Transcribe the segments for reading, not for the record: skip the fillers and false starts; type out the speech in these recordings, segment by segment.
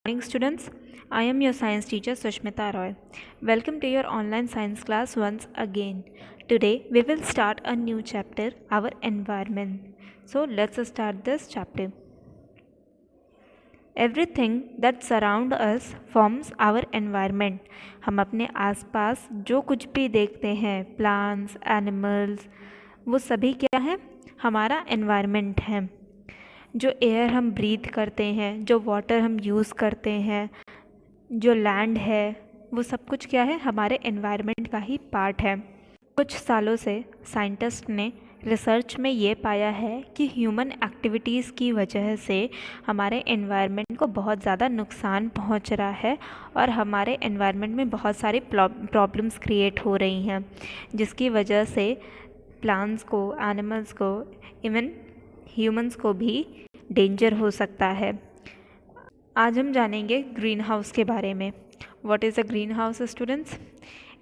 Morning students, I am your science teacher Sushmita Roy. Welcome to your online science class once again. Today we will start a new chapter, our environment. So let's start this chapter. Everything that surround us forms our environment. हम अपने आसपास जो कुछ भी देखते हैं, plants, animals, वो सभी क्या है? हमारा एनवायरनमेंट है। जो एयर हम ब्रीथ करते हैं, जो वाटर हम यूज़ करते हैं, जो लैंड है, वो सब कुछ क्या है? हमारे एनवायरनमेंट का ही पार्ट है। कुछ सालों से साइंटिस्ट ने रिसर्च में ये पाया है कि ह्यूमन एक्टिविटीज़ की वजह से हमारे एनवायरनमेंट को बहुत ज़्यादा नुकसान पहुंच रहा है और हमारे एनवायरनमेंट में बहुत सारी प्रॉब्लम्स क्रिएट हो रही हैं, जिसकी वजह से प्लांट्स को, एनिमल्स को, इवन ह्यूमंस को भी डेंजर हो सकता है। आज हम जानेंगे ग्रीन हाउस के बारे में। What is a green house students?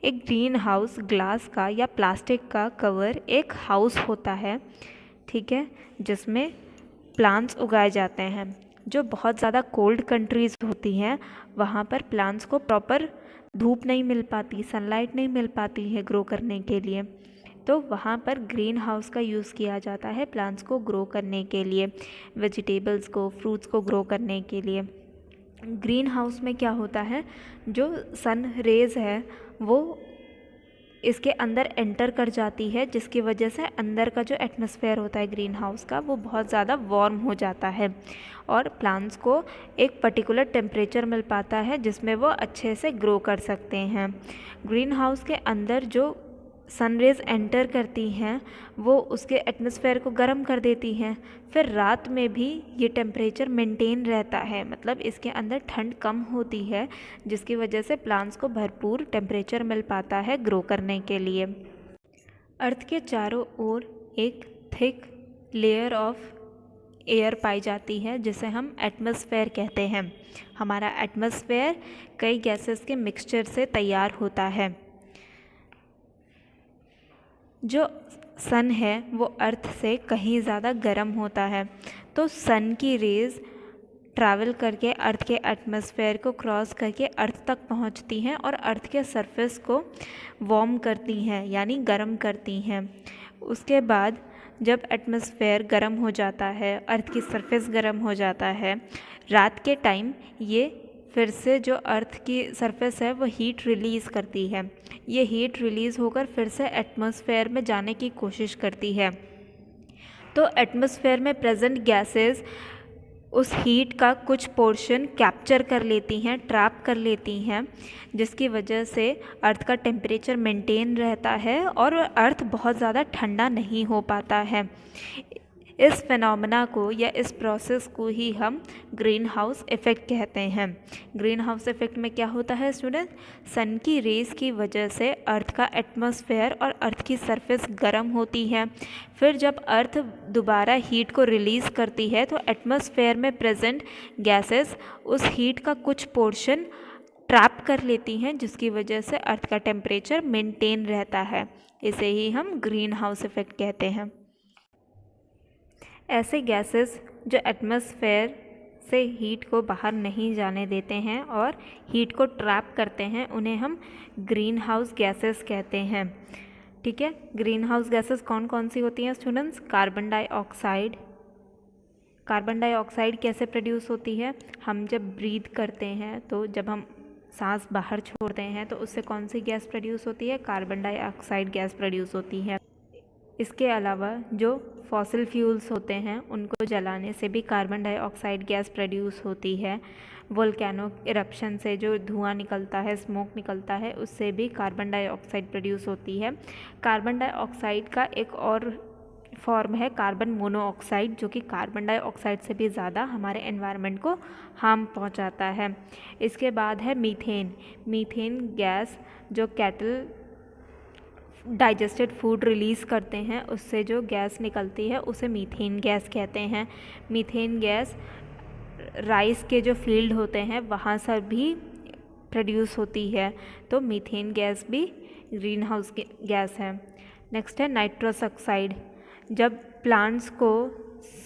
एक ग्रीन हाउस ग्लास का या प्लास्टिक का कवर एक हाउस होता है, ठीक है, जिसमें प्लांट्स उगाए जाते हैं। जो बहुत ज़्यादा कोल्ड कंट्रीज़ होती हैं वहाँ पर प्लांट्स को प्रॉपर धूप नहीं मिल पाती, सनलाइट नहीं मिल पाती है ग्रो करने के लिए, तो वहाँ पर ग्रीन हाउस का यूज़ किया जाता है प्लांट्स को ग्रो करने के लिए, वेजिटेबल्स को, फ्रूट्स को ग्रो करने के लिए। ग्रीन हाउस में क्या होता है, जो सन रेज़ है वो इसके अंदर एंटर कर जाती है, जिसकी वजह से अंदर का जो एटमॉस्फेयर होता है ग्रीन हाउस का वो बहुत ज़्यादा वार्म हो जाता है और प्लांट्स को एक पर्टिकुलर टेम्परेचर मिल पाता है जिसमें वो अच्छे से ग्रो कर सकते हैं। ग्रीन हाउस के अंदर जो सन रेज़ एंटर करती हैं वो उसके एटमॉस्फेयर को गर्म कर देती हैं, फिर रात में भी ये टेम्परेचर मेंटेन रहता है, मतलब इसके अंदर ठंड कम होती है, जिसकी वजह से प्लांट्स को भरपूर टेम्परेचर मिल पाता है ग्रो करने के लिए। अर्थ के चारों ओर एक थिक लेयर ऑफ एयर पाई जाती है जिसे हम एटमॉस्फेयर कहते हैं। हमारा एटमॉस्फेयर कई गैसेस के मिक्सचर से तैयार होता है। जो सन है वो अर्थ से कहीं ज़्यादा गर्म होता है, तो सन की रेज़ ट्रैवल करके अर्थ के एटमॉस्फेयर को क्रॉस करके अर्थ तक पहुंचती हैं और अर्थ के सरफेस को वार्म करती हैं, यानी गर्म करती हैं। उसके बाद जब एटमॉस्फेयर गर्म हो जाता है, अर्थ की सरफेस गर्म हो जाता है, रात के टाइम ये फिर से जो अर्थ की सरफेस है वो हीट रिलीज़ करती है। ये हीट रिलीज़ होकर फिर से एटमॉस्फेयर में जाने की कोशिश करती है, तो एटमॉस्फेयर में प्रेजेंट गैसेस उस हीट का कुछ पोर्शन कैप्चर कर लेती हैं, ट्रैप कर लेती हैं, जिसकी वजह से अर्थ का टेम्परेचर मेंटेन रहता है और अर्थ बहुत ज़्यादा ठंडा नहीं हो पाता है। इस फिनोमेना को या इस प्रोसेस को ही हम ग्रीन हाउस इफ़ेक्ट कहते हैं। ग्रीन हाउस इफ़ेक्ट में क्या होता है स्टूडेंट? सन की रेज़ की वजह से अर्थ का एटमॉस्फेयर और अर्थ की सरफेस गर्म होती है, फिर जब अर्थ दोबारा हीट को रिलीज़ करती है तो एटमॉस्फेयर में प्रेजेंट गैसेस उस हीट का कुछ पोर्शन ट्रैप कर लेती हैं, जिसकी वजह से अर्थ का टेम्परेचर मेंटेन रहता है। इसे ही हम ग्रीन हाउस इफ़ेक्ट कहते हैं। ऐसे गैसेस जो एटमॉस्फेयर से हीट को बाहर नहीं जाने देते हैं और हीट को ट्रैप करते हैं, उन्हें हम ग्रीन हाउस गैसेस कहते हैं, ठीक है। ग्रीन हाउस गैसेस कौन कौन सी होती हैं students? Carbon dioxide. Carbon dioxide कैसे प्रोड्यूस होती है? हम जब ब्रीथ करते हैं तो जब हम सांस बाहर छोड़ते हैं तो उससे कौन सी गैस प्रोड्यूस होती है? कार्बन डाइऑक्साइड गैस प्रोड्यूस होती है। इसके अलावा जो फॉसिल फ्यूल्स होते हैं उनको जलाने से भी कार्बन डाइऑक्साइड गैस प्रोड्यूस होती है। वोल्केनो इरप्शन से जो धुआं निकलता है, स्मोक निकलता है, उससे भी कार्बन डाइऑक्साइड प्रोड्यूस होती है। कार्बन डाइऑक्साइड का एक और फॉर्म है कार्बन मोनोऑक्साइड, जो कि कार्बन डाइऑक्साइड से भी ज़्यादा हमारे एनवायरनमेंट को हार्म पहुंचाता है। इसके बाद है मीथेन। मीथेन गैस जो कैटल डाइजेस्टेड फूड रिलीज़ करते हैं, उससे जो गैस निकलती है उसे मीथेन गैस कहते हैं। मीथेन गैस राइस के जो फील्ड होते हैं वहाँ से भी प्रोड्यूस होती है, तो मीथेन गैस भी ग्रीन हाउस गैस है। नेक्स्ट है नाइट्रस ऑक्साइड। जब प्लांट्स को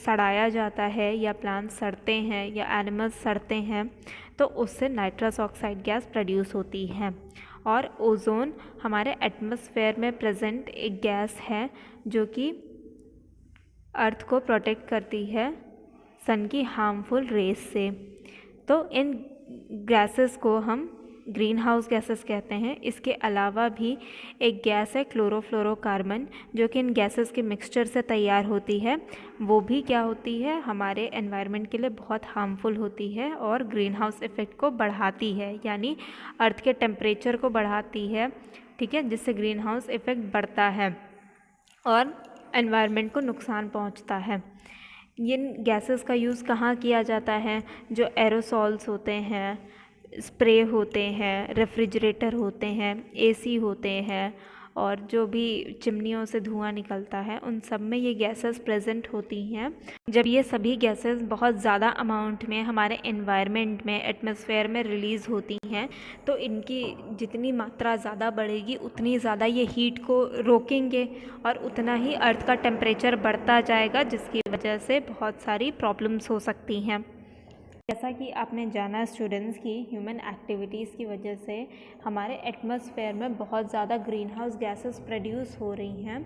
सड़ाया जाता है या प्लांट्स सड़ते हैं या एनिमल्स सड़ते हैं तो उससे नाइट्रस ऑक्साइड गैस प्रोड्यूस होती है। और ओजोन हमारे एटमॉस्फेयर में प्रेजेंट एक गैस है जो कि अर्थ को प्रोटेक्ट करती है सन की हार्मफुल रेस से। तो इन गैसेस को हम ग्रीन हाउस गैसेस कहते हैं। इसके अलावा भी एक गैस है क्लोरोफ्लोरोकार्बन, जो कि इन गैसेस के मिक्सचर से तैयार होती है। वो भी क्या होती है, हमारे एनवायरनमेंट के लिए बहुत हार्मफुल होती है और ग्रीन हाउस इफ़ेक्ट को बढ़ाती है, यानी अर्थ के टेम्परेचर को बढ़ाती है, ठीक है, जिससे ग्रीन हाउस इफ़ेक्ट बढ़ता है और एनवायरनमेंट को नुकसान पहुंचता है। इन गैसेस का यूज़ कहाँ किया जाता है? जो एरोसॉल्स होते हैं, स्प्रे होते हैं, रेफ्रिजरेटर होते हैं, एसी होते हैं और जो भी चिमनियों से धुआं निकलता है, उन सब में ये गैसेस प्रेजेंट होती हैं। जब ये सभी गैसेस बहुत ज़्यादा अमाउंट में हमारे एनवायरनमेंट में, एटमॉस्फेयर में रिलीज़ होती हैं तो इनकी जितनी मात्रा ज़्यादा बढ़ेगी उतनी ज़्यादा ये हीट को रोकेंगे और उतना ही अर्थ का टेम्परेचर बढ़ता जाएगा, जिसकी वजह से बहुत सारी प्रॉब्लम्स हो सकती हैं। जैसा कि आपने जाना स्टूडेंट्स की ह्यूमन एक्टिविटीज़ की वजह से हमारे एटमॉस्फेयर में बहुत ज़्यादा ग्रीन हाउस गैसेस प्रोड्यूस हो रही हैं,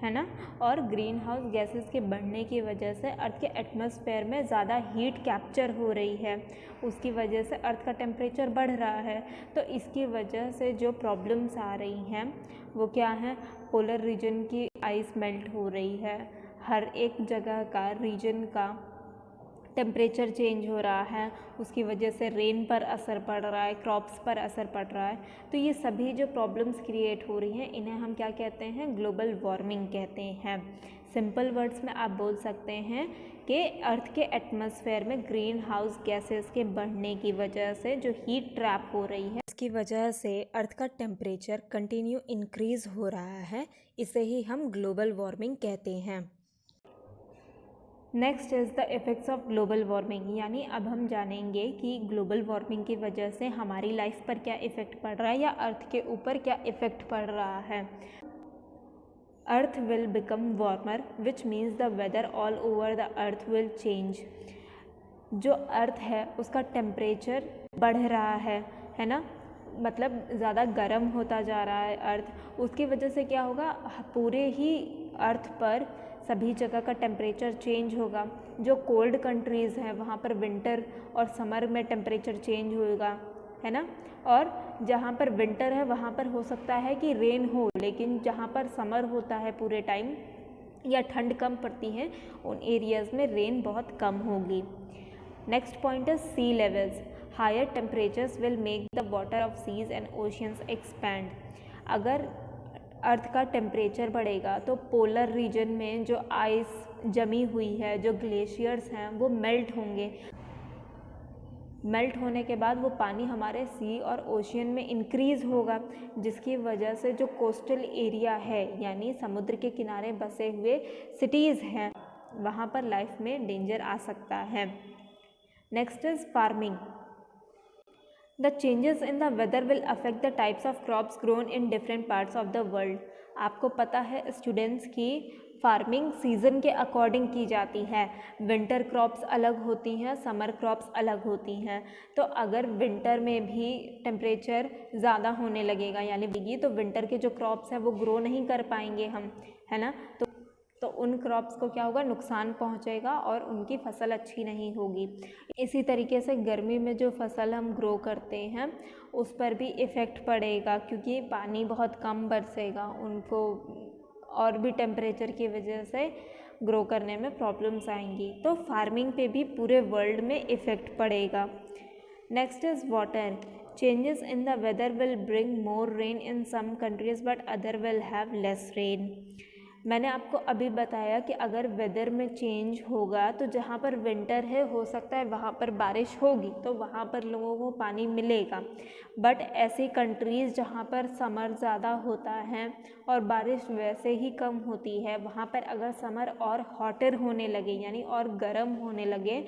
है ना। और ग्रीन हाउस गैसेस के बढ़ने की वजह से अर्थ के एटमॉस्फेयर में ज़्यादा हीट कैप्चर हो रही है, उसकी वजह से अर्थ का टेम्परेचर बढ़ रहा है। तो इसकी वजह से जो प्रॉब्लम्स आ रही हैं वो क्या है, पोलर रीजन की आइस मेल्ट हो रही है, हर एक जगह का रीजन का टेम्परेचर चेंज हो रहा है, उसकी वजह से रेन पर असर पड़ रहा है, क्रॉप्स पर असर पड़ रहा है। तो ये सभी जो प्रॉब्लम्स क्रिएट हो रही हैं इन्हें हम क्या कहते हैं, ग्लोबल वार्मिंग कहते हैं। सिंपल वर्ड्स में आप बोल सकते हैं कि अर्थ के एटमॉस्फेयर में ग्रीन हाउस गैसेस के बढ़ने की वजह से जो हीट ट्रैप हो रही है, इसकी वजह से अर्थ का टेम्परेचर कंटिन्यू इंक्रीज हो रहा है, इसे ही हम ग्लोबल वार्मिंग कहते हैं। Next is the effects of global warming, यानी अब हम जानेंगे कि ग्लोबल वार्मिंग की वजह से हमारी लाइफ पर क्या इफ़ेक्ट पड़ रहा है या अर्थ के ऊपर क्या इफ़ेक्ट पड़ रहा है। Earth will become warmer which means the weather all over the earth will change. जो अर्थ है उसका टेम्परेचर बढ़ रहा है ना, मतलब ज़्यादा गर्म होता जा रहा है अर्थ। उसकी वजह से क्या होगा, पूरे ही अर्थ पर सभी जगह का टेम्परेचर चेंज होगा। जो कोल्ड कंट्रीज़ हैं वहाँ पर विंटर और समर में टेम्परेचर चेंज होगा, है ना। और जहाँ पर विंटर है वहाँ पर हो सकता है कि रेन हो, लेकिन जहाँ पर समर होता है पूरे टाइम या ठंड कम पड़ती है उन एरियाज़ में रेन बहुत कम होगी। Next point is sea levels. Higher temperatures will make the water of seas and oceans expand. अगर अर्थ का टेम्परेचर बढ़ेगा तो पोलर रीजन में जो आइस जमी हुई है, जो ग्लेशियर्स हैं, वो मेल्ट होंगे। मेल्ट होने के बाद वो पानी हमारे सी और ओशियन में इंक्रीज़ होगा, जिसकी वजह से जो कोस्टल एरिया है यानी समुद्र के किनारे बसे हुए सिटीज़ हैं वहाँ पर लाइफ में डेंजर आ सकता है। Next is farming. The changes in the weather will affect the types of crops grown in different parts of the world. आपको पता है स्टूडेंट्स की फार्मिंग सीज़न के अकॉर्डिंग की जाती है। विंटर क्रॉप्स अलग होती हैं, समर क्रॉप्स अलग होती हैं। तो अगर विंटर में भी टेम्परेचर ज़्यादा होने लगेगा यानी बिगी, तो विंटर के जो क्रॉप्स हैं वो ग्रो नहीं कर पाएंगे हम, है ना। तो उन क्रॉप्स को क्या होगा, नुकसान पहुंचेगा और उनकी फसल अच्छी नहीं होगी। इसी तरीके से गर्मी में जो फसल हम ग्रो करते हैं उस पर भी इफ़ेक्ट पड़ेगा, क्योंकि पानी बहुत कम बरसेगा, उनको और भी टेम्परेचर की वजह से ग्रो करने में प्रॉब्लम्स आएंगी। तो फार्मिंग पे भी पूरे वर्ल्ड में इफ़ेक्ट पड़ेगा। Next is water. Changes in the weather will bring more rain in some countries but other will have less rain. मैंने आपको अभी बताया कि अगर वेदर में चेंज होगा तो जहाँ पर विंटर है हो सकता है वहाँ पर बारिश होगी, तो वहाँ पर लोगों को पानी मिलेगा। बट ऐसी कंट्रीज़ जहाँ पर समर ज़्यादा होता है और बारिश वैसे ही कम होती है, वहाँ पर अगर समर और हॉटर होने लगे यानी और गर्म होने लगे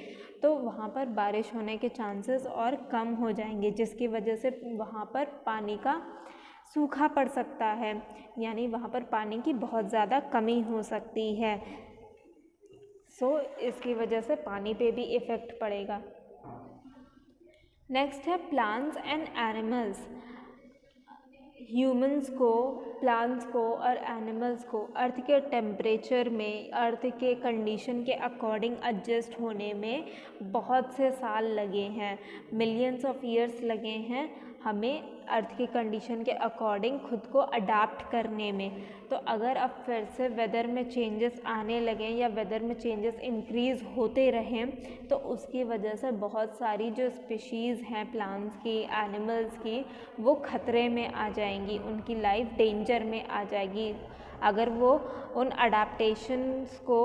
तो वहाँ पर बारिश होने के चांसेस और कम हो जाएंगे, जिसकी वजह से वहाँ पर पानी का सूखा पड़ सकता है, यानी वहाँ पर पानी की बहुत ज़्यादा कमी हो सकती है। सो इसकी वजह से पानी पे भी इफ़ेक्ट पड़ेगा। नेक्स्ट है प्लांट्स एंड एनिमल्स। ह्यूमंस को, प्लांट्स को और एनिमल्स को अर्थ के टेम्परेचर में, अर्थ के कंडीशन के अकॉर्डिंग एडजस्ट होने में बहुत से साल लगे हैं, मिलियंस ऑफ ईयर्स लगे हैं हमें अर्थ की कंडीशन के अकॉर्डिंग खुद को अडाप्ट करने में। तो अगर अब फिर से वेदर में चेंजेस आने लगें या वेदर में चेंजेस इंक्रीज़ होते रहें तो उसकी वजह से बहुत सारी जो स्पीशीज़ हैं प्लांट्स की, एनिमल्स की, वो खतरे में आ जाएंगी, उनकी लाइफ डेंजर में आ जाएगी। अगर वो उन अडाप्टेशंस को,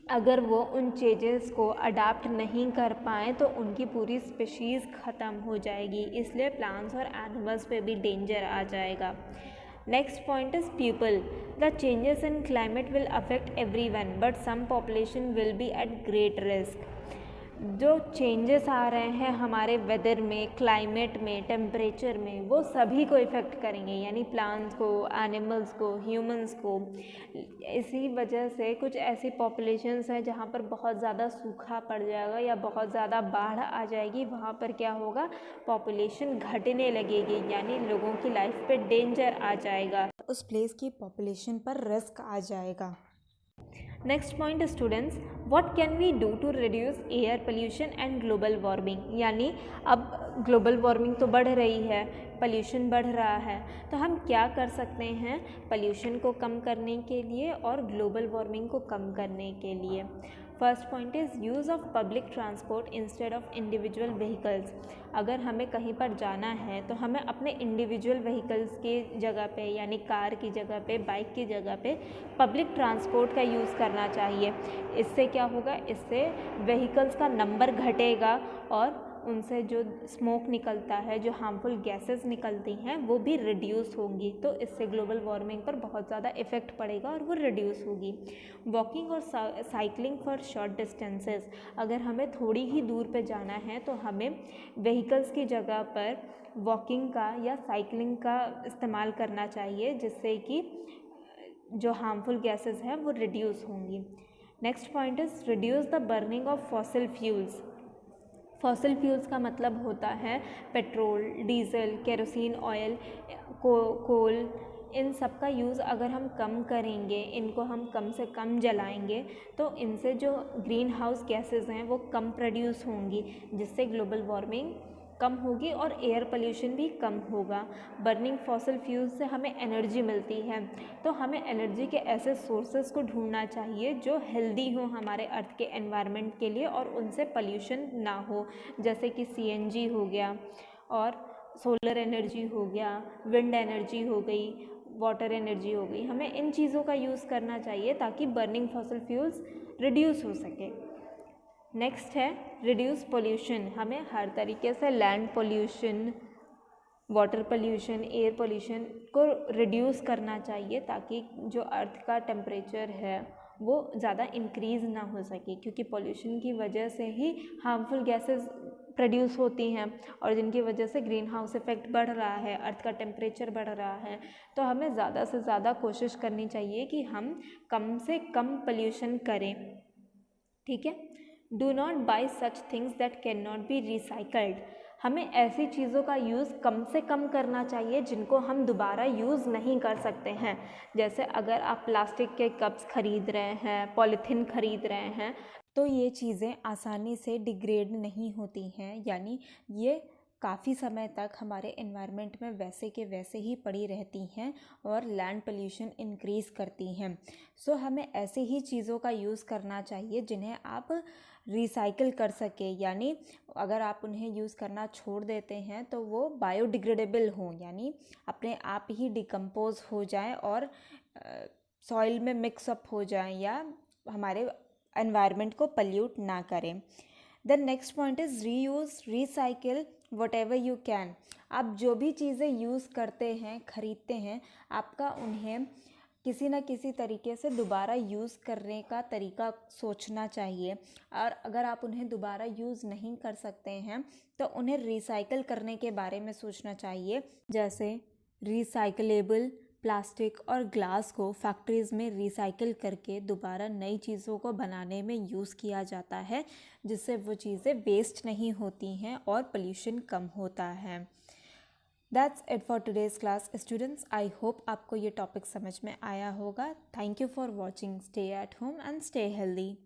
अगर वो उन चेंजेस को अडाप्ट नहीं कर पाएँ तो उनकी पूरी स्पीशीज़ ख़त्म हो जाएगी, इसलिए प्लांट्स और एनिमल्स पे भी डेंजर आ जाएगा। Next point is people. The changes in climate will affect everyone but some population will be at great risk. जो चेंजेस आ रहे हैं हमारे वेदर में, क्लाइमेट में, टेम्परेचर में, वो सभी को इफ़ेक्ट करेंगे, यानी प्लांट्स को, एनिमल्स को, ह्यूमंस को। इसी वजह से कुछ ऐसी पॉपुलेशंस हैं जहाँ पर बहुत ज़्यादा सूखा पड़ जाएगा या बहुत ज़्यादा बाढ़ आ जाएगी, वहाँ पर क्या होगा, पॉपुलेशन घटने लगेगी, यानी लोगों की लाइफ पे डेंजर आ जाएगा, उस प्लेस की पॉपुलेशन पर रिस्क आ जाएगा। Next point students, what can we do to reduce air pollution and global warming. यानी अब ग्लोबल वार्मिंग तो बढ़ रही है, पोल्यूशन बढ़ रहा है, तो हम क्या कर सकते हैं पोल्यूशन को कम करने के लिए और ग्लोबल वार्मिंग को कम करने के लिए। First point is use of public transport instead of individual vehicles. अगर हमें कहीं पर जाना है तो हमें अपने इंडिविजुअल व्हीकल्स की जगह पे, यानी कार की जगह पे, बाइक की जगह पे पब्लिक ट्रांसपोर्ट का यूज़ करना चाहिए। इससे क्या होगा, इससे व्हीकल्स का नंबर घटेगा और उनसे जो स्मोक निकलता है, जो हार्मफुल गैसेस निकलती हैं, वो भी रिड्यूस होंगी, तो इससे ग्लोबल वार्मिंग पर बहुत ज़्यादा इफ़ेक्ट पड़ेगा और वो रिड्यूस होगी। वॉकिंग और साइकिलिंग फॉर शॉर्ट डिस्टेंसेस। अगर हमें थोड़ी ही दूर पे जाना है तो हमें व्हीकल्स की जगह पर वॉकिंग का या साइकिलिंग का इस्तेमाल करना चाहिए, जिससे कि जो हार्मफुल गैसेस हैं वो रिड्यूस होंगी। Next point is reduce the burning of fossil fuels. Fossil fuels का मतलब होता है पेट्रोल, डीजल, केरोसिन ऑयल, कोल, इन सब का यूज़ अगर हम कम करेंगे, इनको हम कम से कम जलाएंगे तो इनसे जो ग्रीन हाउस गैसेस हैं वो कम प्रोड्यूस होंगी, जिससे ग्लोबल वार्मिंग कम होगी और एयर पोल्यूशन भी कम होगा। बर्निंग फॉसिल फ्यूल्स से हमें एनर्जी मिलती है, तो हमें एनर्जी के ऐसे सोर्सेस को ढूंढना चाहिए जो हेल्दी हो हमारे अर्थ के एनवायरनमेंट के लिए और उनसे पोल्यूशन ना हो, जैसे कि सीएनजी हो गया और सोलर एनर्जी हो गया, विंड एनर्जी हो गई, वाटर एनर्जी हो गई। हमें इन चीज़ों का यूज़ करना चाहिए ताकि बर्निंग फॉसिल फ्यूल्स रिड्यूस हो सके। नेक्स्ट है रिड्यूस पोल्यूशन। हमें हर तरीके से land pollution, water pollution, air pollution को रिड्यूस करना चाहिए ताकि जो अर्थ का टेम्परेचर है वो ज़्यादा इंक्रीज़ ना हो सके, क्योंकि पोल्यूशन की वजह से ही हार्मफुल गैसेस प्रोड्यूस होती हैं और जिनकी वजह से ग्रीन हाउस इफ़ेक्ट बढ़ रहा है, अर्थ का टेम्परेचर बढ़ रहा है। तो हमें ज़्यादा से ज़्यादा कोशिश करनी चाहिए कि हम कम से कम पोल्यूशन करें, ठीक है। Do not by such things that can not be recycled. हमें ऐसी चीज़ों का यूज़ कम से कम करना चाहिए जिनको हम दोबारा यूज़ नहीं कर सकते हैं। जैसे अगर आप प्लास्टिक के कप्स खरीद रहे हैं, पॉलीथीन खरीद रहे हैं, तो ये चीज़ें आसानी से डिग्रेड नहीं होती हैं, यानी ये काफ़ी समय तक हमारे एनवायरनमेंट में वैसे के वैसे ही पड़ी रहती हैं और लैंड पोल्यूशन इंक्रीज़ करती हैं। सो हमें ऐसे ही चीज़ों का यूज़ करना चाहिए जिन्हें आप रिसाइकिल कर सके, यानी अगर आप उन्हें यूज़ करना छोड़ देते हैं तो वो बायोडिग्रेडेबल हों, यानी अपने आप ही डिकम्पोज हो जाएं और सॉइल में मिक्सअप हो जाएं या हमारे एनवायरनमेंट को पल्यूट ना करें। The next point is reuse, recycle what ever you can. आप जो भी चीज़ें यूज़ करते हैं, ख़रीदते हैं, आपका उन्हें किसी न किसी तरीके से दोबारा यूज़ करने का तरीका सोचना चाहिए। और अगर आप उन्हें दोबारा यूज़ नहीं कर सकते हैं तो उन्हें रिसाइकिल करने के बारे में सोचना चाहिए, जैसे रिसाइकलेबल प्लास्टिक और ग्लास को फैक्ट्रीज़ में रिसाइकिल करके दोबारा नई चीज़ों को बनाने में यूज़ किया जाता है, जिससे वो चीज़ें वेस्ट नहीं होती हैं और पोल्यूशन कम होता है। That's it for today's class students. I hope आपको ये टॉपिक समझ में आया होगा। Thank you for watching. Stay at home and stay healthy.